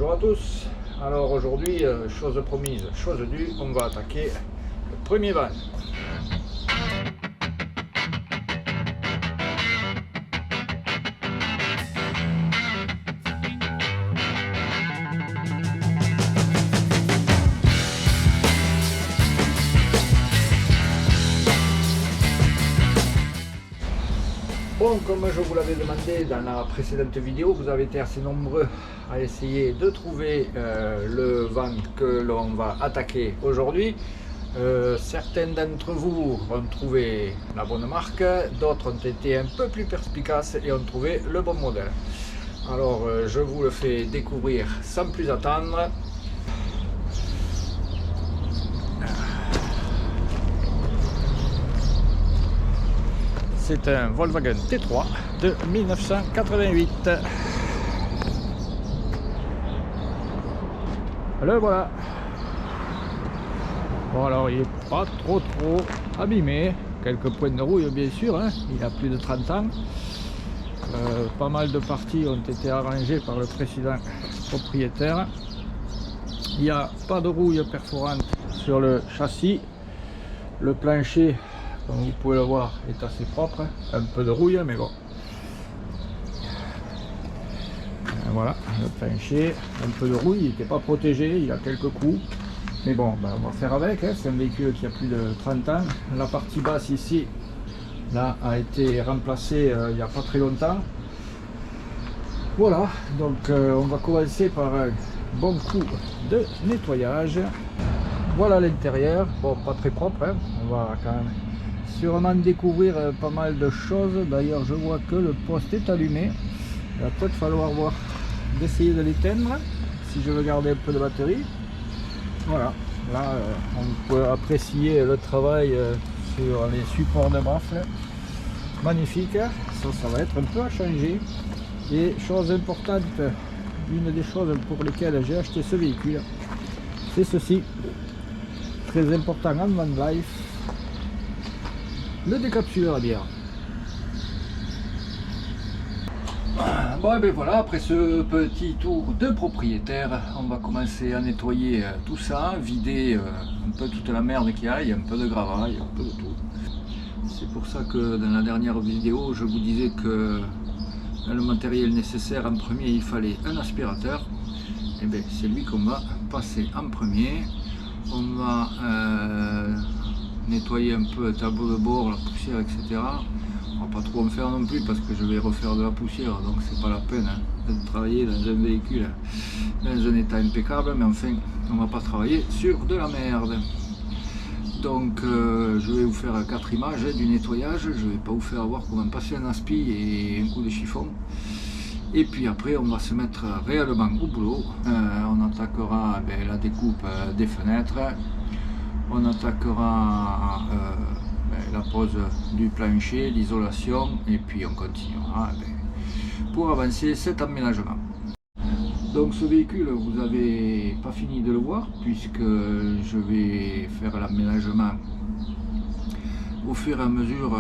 Bonjour à tous. Alors aujourd'hui, chose promise, chose due, on va attaquer le premier van. Bon, comme je vous l'avais demandé dans la précédente vidéo, vous avez été assez nombreux à essayer de trouver le van que l'on va attaquer aujourd'hui. Certains d'entre vous ont trouvé la bonne marque, d'autres ont été un peu plus perspicaces et ont trouvé le bon modèle. Alors je vous le fais découvrir sans plus attendre. C'est un Volkswagen T3 de 1988. Le voilà. Bon, alors il n'est pas trop abîmé. Quelques points de rouille bien sûr, hein. Il a plus de 30 ans. Pas mal de parties ont été arrangées par le précédent propriétaire. Il n'y a pas de rouille perforante sur le châssis. Le plancher, comme vous pouvez le voir, est assez propre, un peu de rouille mais bon. Voilà le plancher, un peu de rouille, il n'était pas protégé, il y a quelques coups, mais bon, ben, on va faire avec, hein. C'est un véhicule qui a plus de 30 ans. La partie basse ici, là, a été remplacée il n'y a pas très longtemps. Voilà, donc on va commencer par un bon coup de nettoyage. Voilà l'intérieur, bon, pas très propre, hein. On va quand même sûrement découvrir pas mal de choses. D'ailleurs je vois que le poste est allumé, il va peut-être falloir voir d'essayer de l'éteindre si je veux garder un peu de batterie. Voilà, là on peut apprécier le travail sur les supports de baffle, magnifique. Ça va être un peu à changer. Et chose importante, une des choses pour lesquelles j'ai acheté ce véhicule, c'est ceci, très important en van life, le décapsuleur à bière. Bon, et bien voilà, après ce petit tour de propriétaire, on va commencer à nettoyer tout ça, vider un peu toute la merde qu'il y a, un peu de gravaille, un peu de tout. C'est pour ça que dans la dernière vidéo, je vous disais que le matériel nécessaire en premier, il fallait un aspirateur. Et bien c'est lui qu'on va passer en premier. On va nettoyer un peu le tableau de bord, la poussière, etc. On va pas trop en faire non plus parce que je vais refaire de la poussière, donc c'est pas la peine de travailler dans un véhicule dans un état impeccable, mais enfin on va pas travailler sur de la merde. Donc je vais vous faire 4 images du nettoyage, je vais pas vous faire voir comment passer un aspi et un coup de chiffon. Et puis après on va se mettre réellement au boulot. On attaquera la découpe des fenêtres, on attaquera la pose du plancher, l'isolation, et puis on continuera pour avancer cet aménagement. Donc ce véhicule, vous n'avez pas fini de le voir puisque je vais faire l'aménagement au fur et à mesure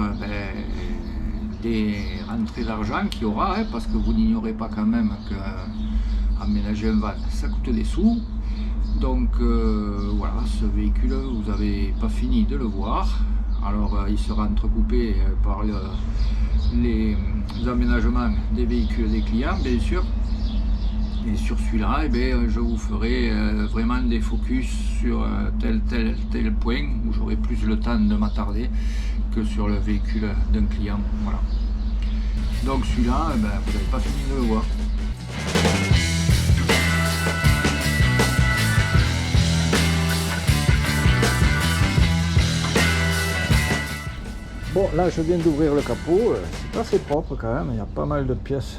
des rentrées d'argent qu'il y aura, hein, parce que vous n'ignorez pas quand même qu'aménager un van ça coûte des sous. Donc voilà, ce véhicule, vous n'avez pas fini de le voir. Alors il sera entrecoupé par les aménagements des véhicules des clients bien sûr. Et sur celui-là, je vous ferai vraiment des focus sur tel point où j'aurai plus le temps de m'attarder que sur le véhicule d'un client. Voilà. Donc celui-là, vous n'avez pas fini de le voir. Bon, là je viens d'ouvrir le capot, c'est assez propre quand même, il y a pas mal de pièces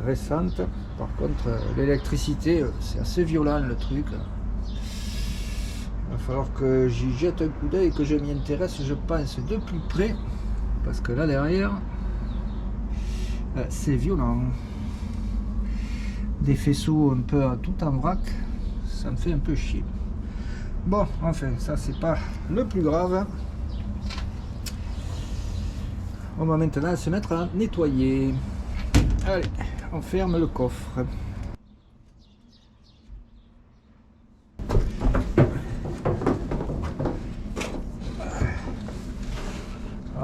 récentes. Par contre l'électricité c'est assez violent le truc. Il va falloir que j'y jette un coup d'œil et que je m'y intéresse, je pense, de plus près, parce que là derrière c'est violent. Des faisceaux un peu tout en vrac, ça me fait un peu chier. Bon, enfin ça c'est pas le plus grave. On va maintenant se mettre à nettoyer. Allez, on ferme le coffre.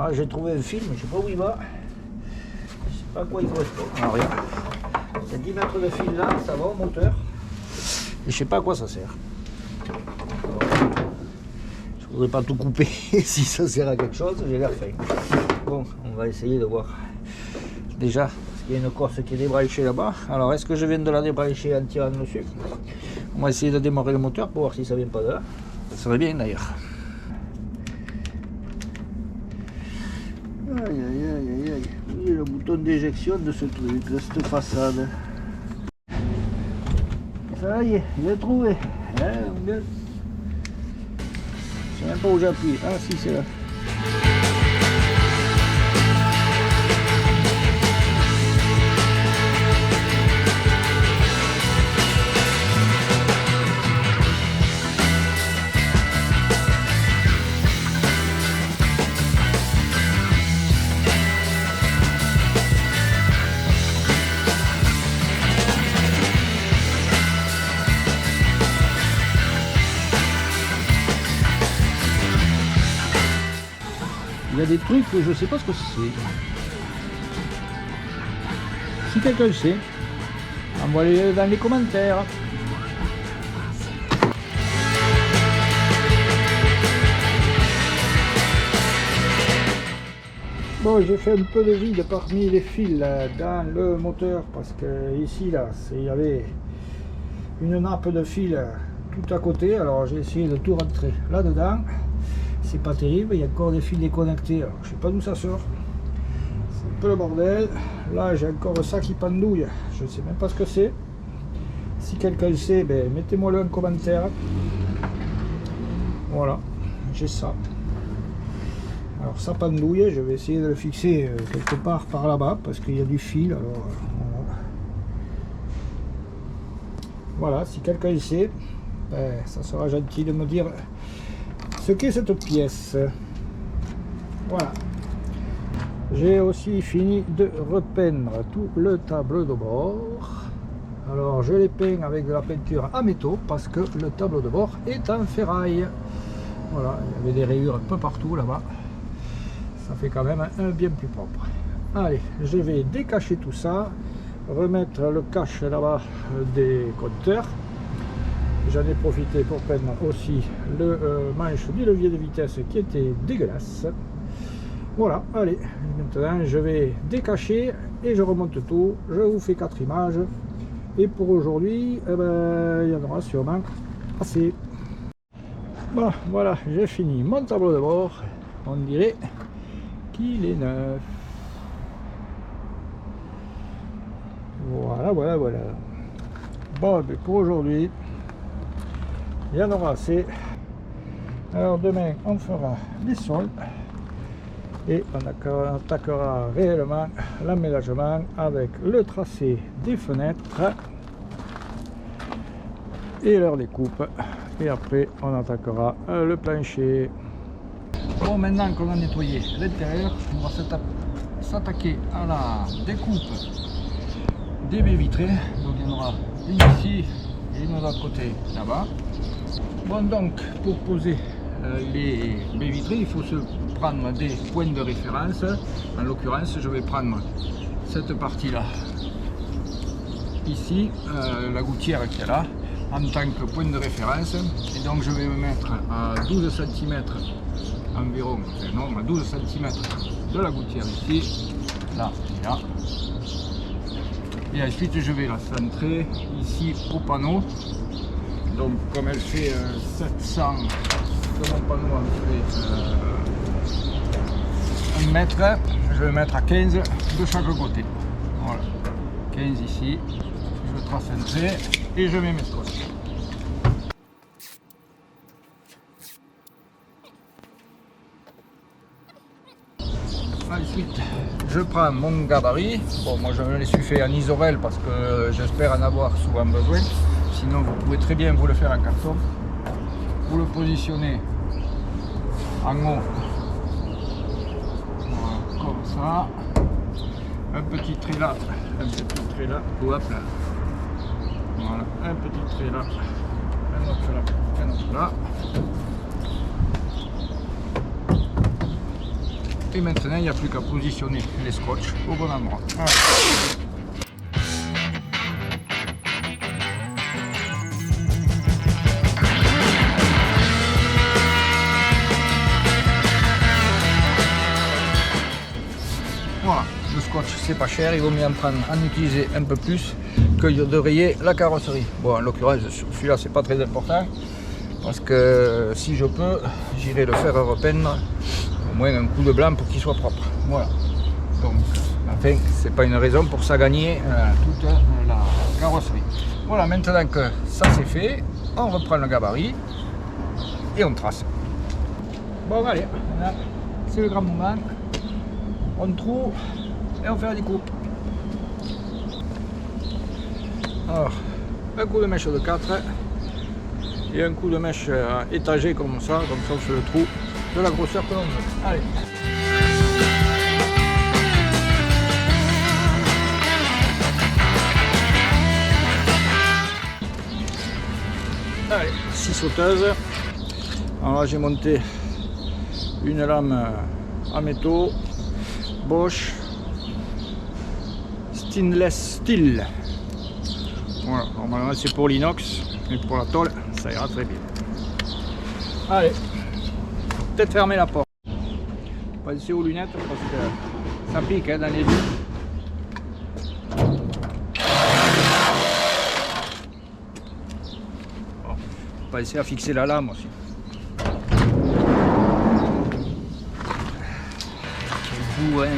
Ah, j'ai trouvé un film, je sais pas où il va. Je sais pas à quoi il correspond. Alors regarde, il y a 10 mètres de fil là, ça va au moteur. Et je sais pas à quoi ça sert. Je voudrais pas tout couper si ça sert à quelque chose, j'ai l'air faim. Bon, on va essayer de voir. Déjà, parce qu'il y a une course qui est débranchée là-bas. Alors, est-ce que je viens de la débrancher en tirant dessus? On va essayer de démarrer le moteur pour voir si ça vient pas de là. Ça serait bien d'ailleurs. Aïe aïe aïe aïe aïe. Où est le bouton d'éjection de ce truc, de cette façade? Ça y est, j'ai trouvé. Hein, mon gars. Je sais même pas où j'appuie. Ah si, c'est là. Il y a des trucs que je sais pas ce que c'est. Si quelqu'un le sait, envoyez-le dans les commentaires. Bon, j'ai fait un peu de vide parmi les fils là, dans le moteur parce que ici là, il y avait une nappe de fil tout à côté. Alors j'ai essayé de tout rentrer là-dedans. C'est pas terrible, il y a encore des fils déconnectés, alors je sais pas d'où ça sort. C'est un peu le bordel. Là j'ai encore ça qui pendouille, je ne sais même pas ce que c'est. Si quelqu'un le sait, ben, mettez-moi le en commentaire. Voilà, j'ai ça. Alors ça pendouille, je vais essayer de le fixer quelque part par là-bas parce qu'il y a du fil. Alors voilà, si quelqu'un le sait, ben, ça sera gentil de me dire ce qu'est cette pièce. Voilà. J'ai aussi fini de repeindre tout le tableau de bord. Alors je l'ai peint avec de la peinture à métaux parce que le tableau de bord est en ferraille. Voilà, il y avait des rayures un peu partout là-bas. Ça fait quand même un bien plus propre. Allez, je vais décacher tout ça, remettre le cache là-bas des compteurs. J'en ai profité pour peindre aussi le manche du levier de vitesse qui était dégueulasse. Voilà, allez, maintenant je vais décacher et je remonte tout. Je vous fais 4 images. Et pour aujourd'hui, eh ben, il y en aura sûrement assez. Bon, voilà, j'ai fini mon tableau de bord. On dirait qu'il est neuf. Voilà, voilà, voilà. Bon, mais pour aujourd'hui, il y en aura assez. Alors demain on fera les sols et on attaquera réellement l'aménagement avec le tracé des fenêtres et leur découpe, et après on attaquera le plancher. Bon, maintenant qu'on a nettoyé l'intérieur, on va s'attaquer à la découpe des baies vitrées. Donc il y en aura une ici et une de l'autre côté là-bas. Bon, donc pour poser les baies vitrées, il faut se prendre des points de référence. En l'occurrence, je vais prendre cette partie-là, ici, la gouttière qui est là, en tant que point de référence. Et donc je vais me mettre à 12 cm environ, enfin non, à 12 cm de la gouttière ici, là et là. Et ensuite je vais la centrer ici au panneau. Donc comme elle fait 700, que mon panneau en fait 1 mètre, je vais mettre à 15 de chaque côté. Voilà, 15 ici, je trace un trait et je mets mes scotch. Ensuite, je prends mon gabarit. Bon, moi je me les suis fait en isorel parce que j'espère en avoir souvent besoin. Sinon, vous pouvez très bien vous le faire en carton. Vous le positionnez en haut, voilà, comme ça. Un petit trait là, un petit trait là, hop là. Voilà, un petit trait là, un autre là, un autre là. Et maintenant, il n'y a plus qu'à positionner les scotch au bon endroit. Voilà. Voilà, le scotch c'est pas cher, il vaut mieux en utiliser un peu plus que de rayer la carrosserie. Bon, en l'occurrence, celui-là c'est pas très important parce que si je peux, j'irai le faire repeindre au moins un coup de blanc pour qu'il soit propre. Voilà. Donc, enfin, c'est pas une raison pour ça gagner toute la carrosserie. Voilà, maintenant que ça c'est fait, on reprend le gabarit et on trace. Bon, allez, c'est le grand moment. On trouve et on fait la découpe. Alors, un coup de mèche de 4 et un coup de mèche étagé comme ça on fait le trou de la grosseur que l'on veut. Allez. Allez, 6 sauteuses. Alors là j'ai monté une lame en métaux Bosch Stainless Steel. Voilà, normalement c'est pour l'inox, mais pour la tôle ça ira très bien. Allez, peut-être fermer la porte. Pensez aux lunettes parce que ça pique dans les yeux. Bon, pensez à fixer la lame aussi. Ouais.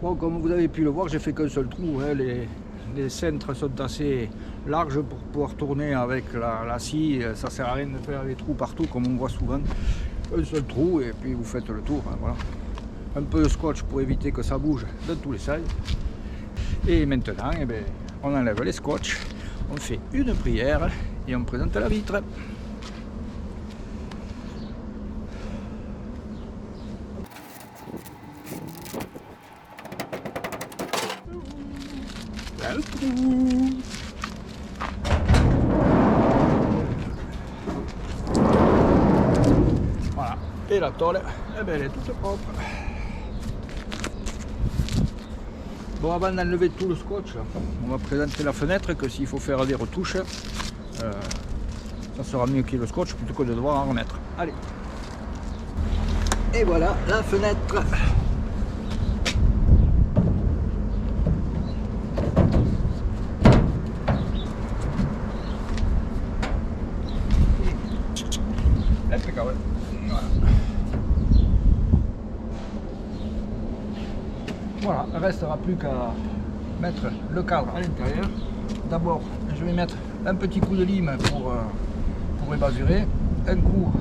Bon, comme vous avez pu le voir, j'ai fait qu'un seul trou. Hein. Les cintres sont assez larges pour pouvoir tourner avec la scie. Ça sert à rien de faire des trous partout comme on voit souvent. Un seul trou et puis vous faites le tour. Hein, voilà. Un peu de scotch pour éviter que ça bouge dans tous les sens. Et maintenant, eh bien, on enlève les scotch, on fait une prière et on présente la vitre. Voilà, et la tôle, eh bien, elle est toute propre. Bon, avant d'enlever tout le scotch, on va présenter la fenêtre, que s'il faut faire des retouches, ça sera mieux qu'il y ait le scotch plutôt que de devoir en remettre. Allez. Et voilà la fenêtre. Impeccable. Voilà. Voilà, il ne restera plus qu'à mettre le cadre à l'intérieur. D'abord, je vais mettre un petit coup de lime pour ébasurer, un coup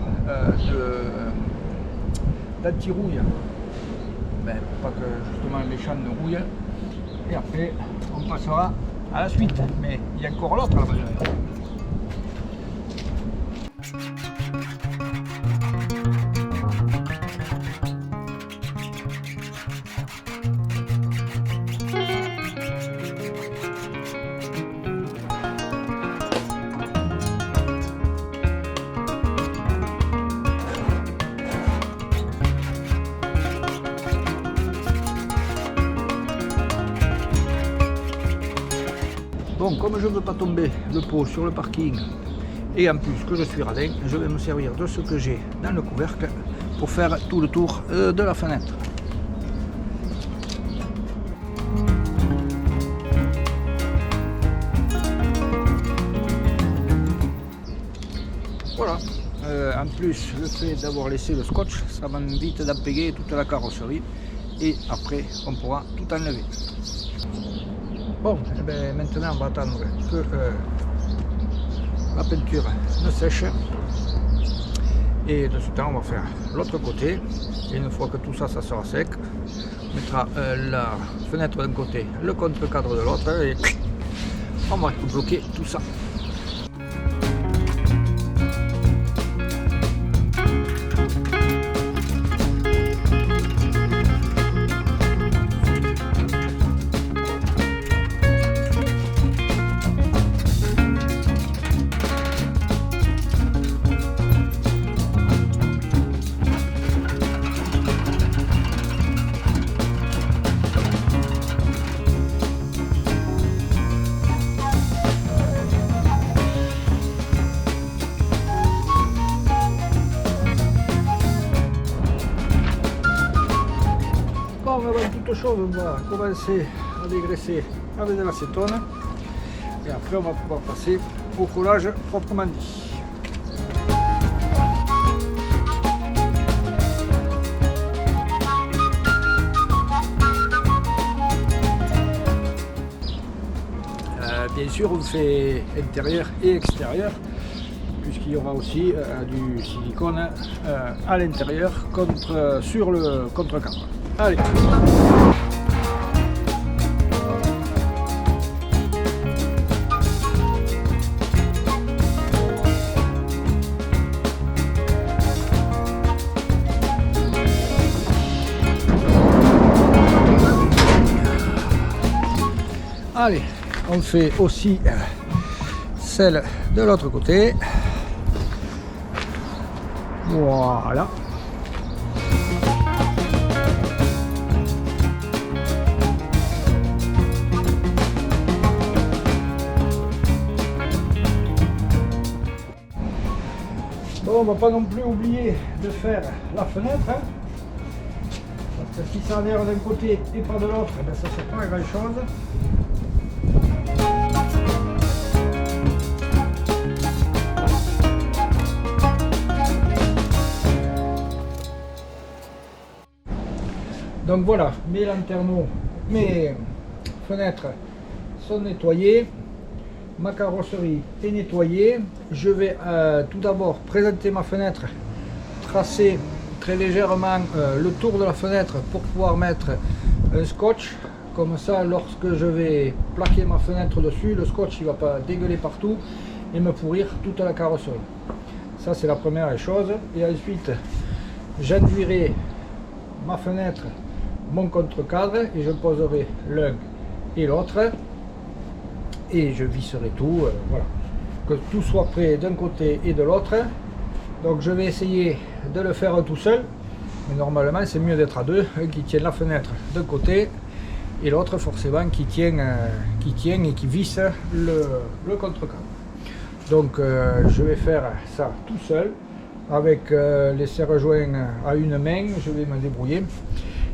d'anti-rouille, pour pas que justement les champs ne rouillent, et après on passera à la suite. Mais il y a encore l'autre là-bas. Bon, comme je ne veux pas tomber le pot sur le parking et en plus que je suis radin, je vais me servir de ce que j'ai dans le couvercle pour faire tout le tour de la fenêtre. Voilà, en plus le fait d'avoir laissé le scotch, ça m'invite d'empéguer toute la carrosserie et après on pourra tout enlever. Bon, et bien, maintenant on va attendre que la peinture ne sèche et de ce temps on va faire l'autre côté et une fois que tout ça sera sec, on mettra la fenêtre d'un côté, le contre-cadre de l'autre et on va bloquer tout ça. Avant toute chose, on va commencer à dégraisser avec de l'acétone et après on va pouvoir passer au collage proprement dit. Bien sûr on fait intérieur et extérieur puisqu'il y aura aussi du silicone à l'intérieur sur le contre-cadre. Allez. Allez, on fait aussi celle de l'autre côté. Voilà. Bon, on va pas non plus oublier de faire la fenêtre, hein, parce que si ça a l'air d'un côté et pas de l'autre, ben ça ne sert pas à grand chose. Donc voilà, mes lanterneaux, mes fenêtres sont nettoyées. Ma carrosserie est nettoyée. Je vais tout d'abord présenter ma fenêtre, tracer très légèrement le tour de la fenêtre pour pouvoir mettre un scotch. Comme ça, lorsque je vais plaquer ma fenêtre dessus, le scotch il ne va pas dégueuler partout et me pourrir toute la carrosserie. Ça c'est la première chose. Et ensuite, j'enduirai ma fenêtre, mon contre-cadre et je poserai l'un et l'autre. Et je visserai tout, voilà, que tout soit prêt d'un côté et de l'autre. Donc je vais essayer de le faire tout seul, mais normalement c'est mieux d'être à deux, un qui tient la fenêtre d'un côté et l'autre forcément qui tient et qui visse le contre-cadre. Donc je vais faire ça tout seul avec les serre-joints à une main, je vais me débrouiller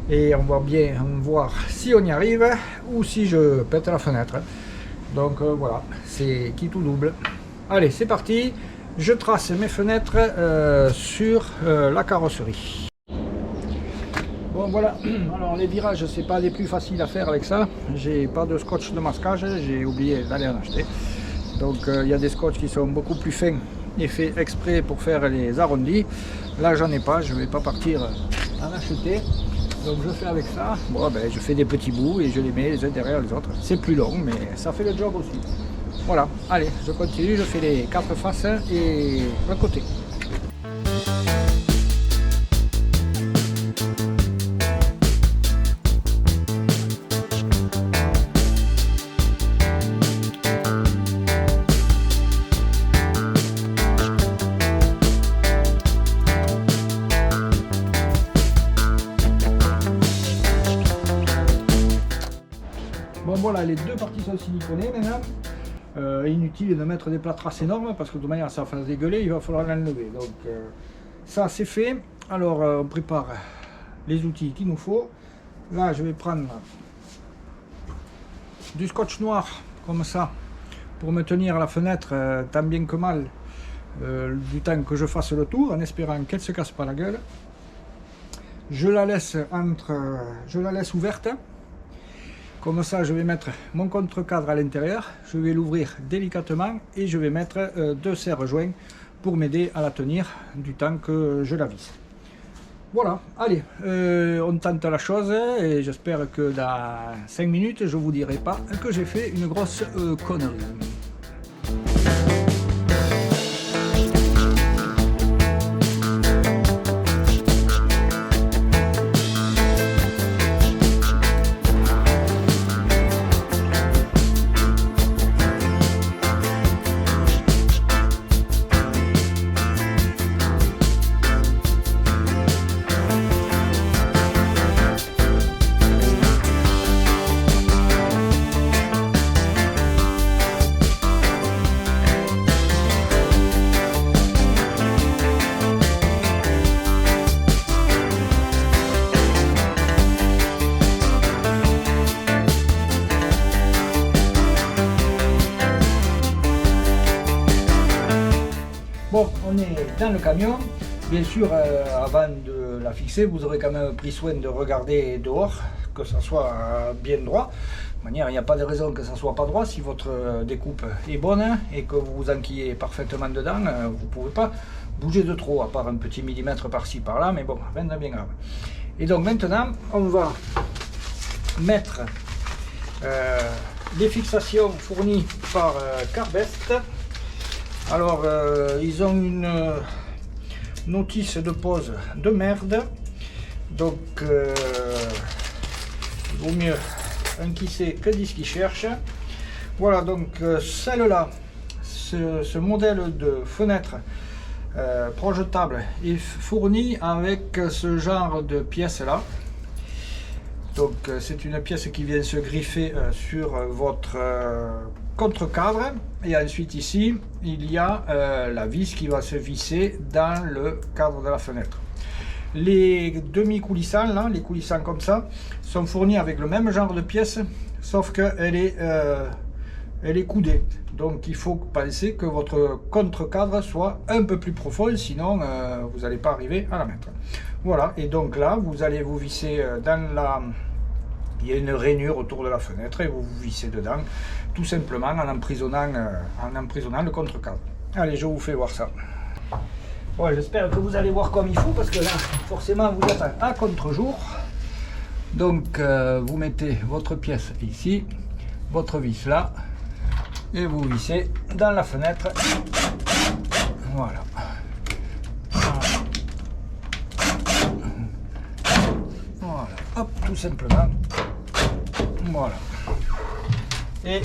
et on va bien voir si on y arrive ou si je pète la fenêtre. Donc voilà, c'est qui tout double. Allez, c'est parti. Je trace mes fenêtres sur la carrosserie. Bon voilà, alors les virages c'est pas les plus faciles à faire avec ça. J'ai pas de scotch de masquage, j'ai oublié d'aller en acheter. Donc il y a des scotch qui sont beaucoup plus fins et faits exprès pour faire les arrondis. Là j'en ai pas, je vais pas partir en acheter. Donc je fais avec ça, bon, ben, je fais des petits bouts et je les mets les uns derrière les autres. C'est plus long mais ça fait le job aussi. Voilà, allez, je continue, je fais les 4 faces et un côté. Bon voilà, les deux parties sont siliconées maintenant. Inutile de mettre des plâtraces énormes parce que de toute manière ça va dégueuler, il va falloir l'enlever. Donc ça c'est fait. Alors on prépare les outils qu'il nous faut. Là je vais prendre du scotch noir comme ça pour me tenir à la fenêtre tant bien que mal du temps que je fasse le tour en espérant qu'elle ne se casse pas la gueule. je la laisse ouverte. Comme ça, je vais mettre mon contre-cadre à l'intérieur, je vais l'ouvrir délicatement et je vais mettre 2 serre-joints pour m'aider à la tenir du temps que je la visse. Voilà, allez, on tente la chose et j'espère que dans 5 minutes, je ne vous dirai pas que j'ai fait une grosse connerie. Bon, on est dans le camion. Bien sûr, avant de la fixer, vous aurez quand même pris soin de regarder dehors, que ça soit bien droit. De toute manière, il n'y a pas de raison que ça soit pas droit. Si votre découpe est bonne et que vous vous enquillez parfaitement dedans, vous ne pouvez pas bouger de trop, à part un petit millimètre par-ci par-là, mais bon, rien de bien grave. Et donc maintenant, on va mettre les fixations fournies par Carbest. Alors, ils ont une notice de pose de merde, donc il vaut mieux un qui sait que 10 qui cherche. Voilà, donc celle-là, ce modèle de fenêtre projetable est fourni avec ce genre de pièce-là. Donc c'est une pièce qui vient se griffer sur votre contre-cadre, et ensuite ici il y a la vis qui va se visser dans le cadre de la fenêtre. Les demi-coulissants, là, les coulissants comme ça, sont fournis avec le même genre de pièce, sauf qu'elle est coudée. Donc il faut penser que votre contre-cadre soit un peu plus profond, sinon vous n'allez pas arriver à la mettre. Voilà, et donc là vous allez vous visser dans la... Il y a une rainure autour de la fenêtre et vous vous vissez dedans, tout simplement en emprisonnant le contre-cadre. Allez, je vous fais voir ça. Bon, j'espère que vous allez voir comme il faut, parce que là, forcément, vous êtes à contre-jour. Donc, vous mettez votre pièce ici, votre vis là, et vous vissez dans la fenêtre. Voilà. Voilà, hop, tout simplement. Voilà. Et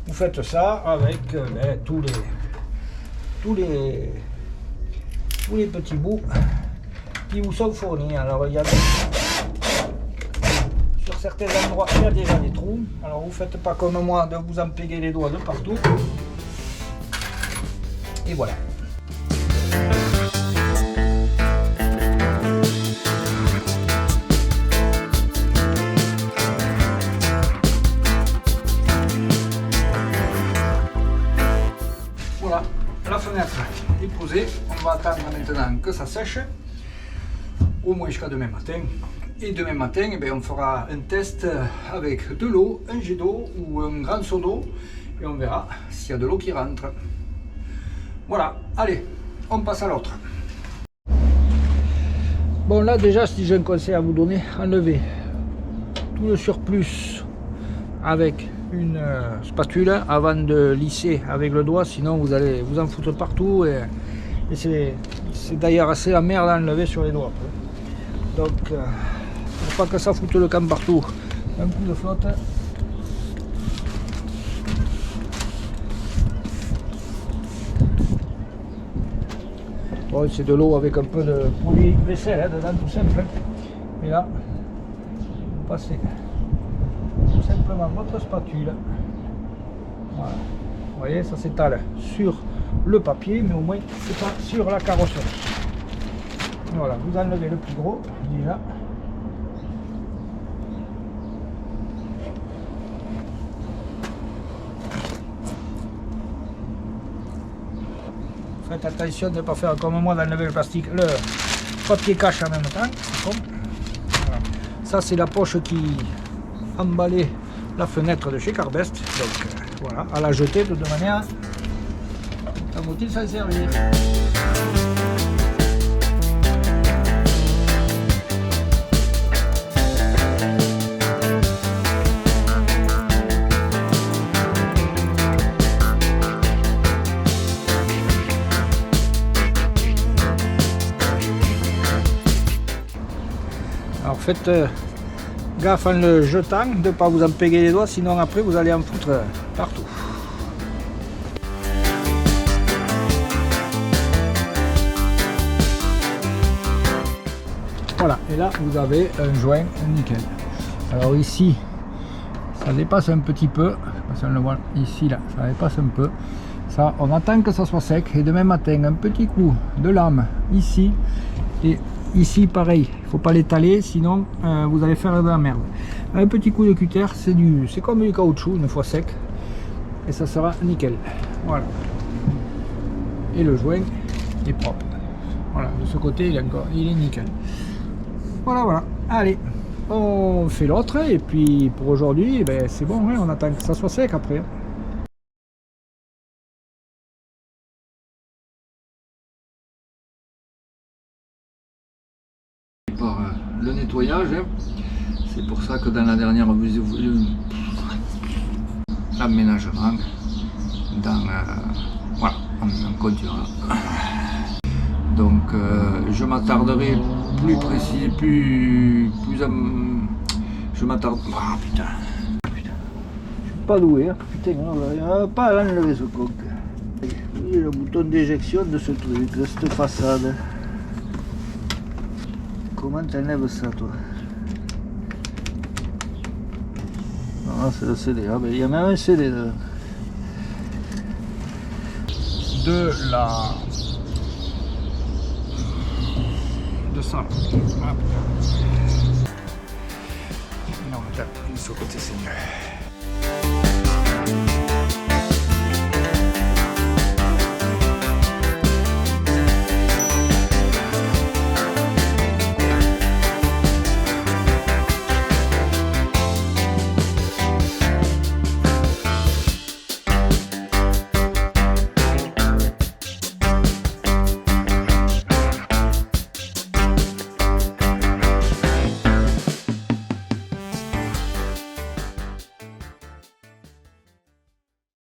vous faites ça avec tous les petits bouts qui vous sont fournis. Alors il y a sur certains endroits il y a déjà des trous. Alors vous faites pas comme moi de vous empéguer les doigts de partout. Et voilà. Voilà, la fenêtre est posée. On va attendre maintenant que ça sèche, au moins jusqu'à demain matin. Et demain matin, eh bien, on fera un test avec de l'eau, un jet d'eau ou un grand seau d'eau, et on verra s'il y a de l'eau qui rentre. Voilà, allez, on passe à l'autre. Bon, là déjà, si j'ai un conseil à vous donner, enlevez tout le surplus avec une spatule avant de lisser avec le doigt, sinon vous allez vous en foutre partout, et c'est d'ailleurs assez la merde à enlever sur les doigts. Donc pour pas que ça foute le camp partout, un coup de flotte. Bon, c'est de l'eau avec un peu de produit vaisselle dedans, tout simple, mais là vous passez tout simplement votre spatule. Voilà. Vous voyez, ça s'étale sur le papier, mais au moins c'est pas sur la carrosserie. Voilà, vous enlevez le plus gros déjà. Faites attention de ne pas faire comme moi d'enlever le papier cache en même temps. Bon. Voilà. Ça c'est la poche qui emballait la fenêtre de chez Carbest. Donc voilà, à la jeter de toute manière. Ça faut-il s'en servir? Alors faites gaffe en le jetant de ne pas vous en péguer les doigts, sinon après vous allez en foutre partout. Voilà, et là vous avez un joint nickel. Alors ici, ça dépasse un petit peu, on le voit ici, là, ça dépasse un peu. Ça, on attend que ça soit sec, et demain matin, un petit coup de lame ici, et ici pareil, il ne faut pas l'étaler, sinon vous allez faire de la merde. Un petit coup de cutter, c'est comme du caoutchouc une fois sec, et ça sera nickel. Voilà. Et le joint est propre. Voilà, de ce côté il est nickel. Voilà, voilà. Allez, on fait l'autre, et puis pour aujourd'hui, ben, c'est bon, hein, on attend que ça soit sec après. Par le nettoyage, hein. C'est pour ça que dans la dernière l'aménagement, voilà, on continuera. Donc je m'attarderai plus précis, je m'attarde. Ah putain. Je suis pas doué, hein. Putain, on va pas l'enlever ce coq. Oui, le bouton d'éjection de ce truc, de cette façade. Comment t'enlèves ça, toi? Ah, c'est le CD. Ah, ben il y a même un CD dedans. De ça. Ah, non, là, ce côté c'est mieux.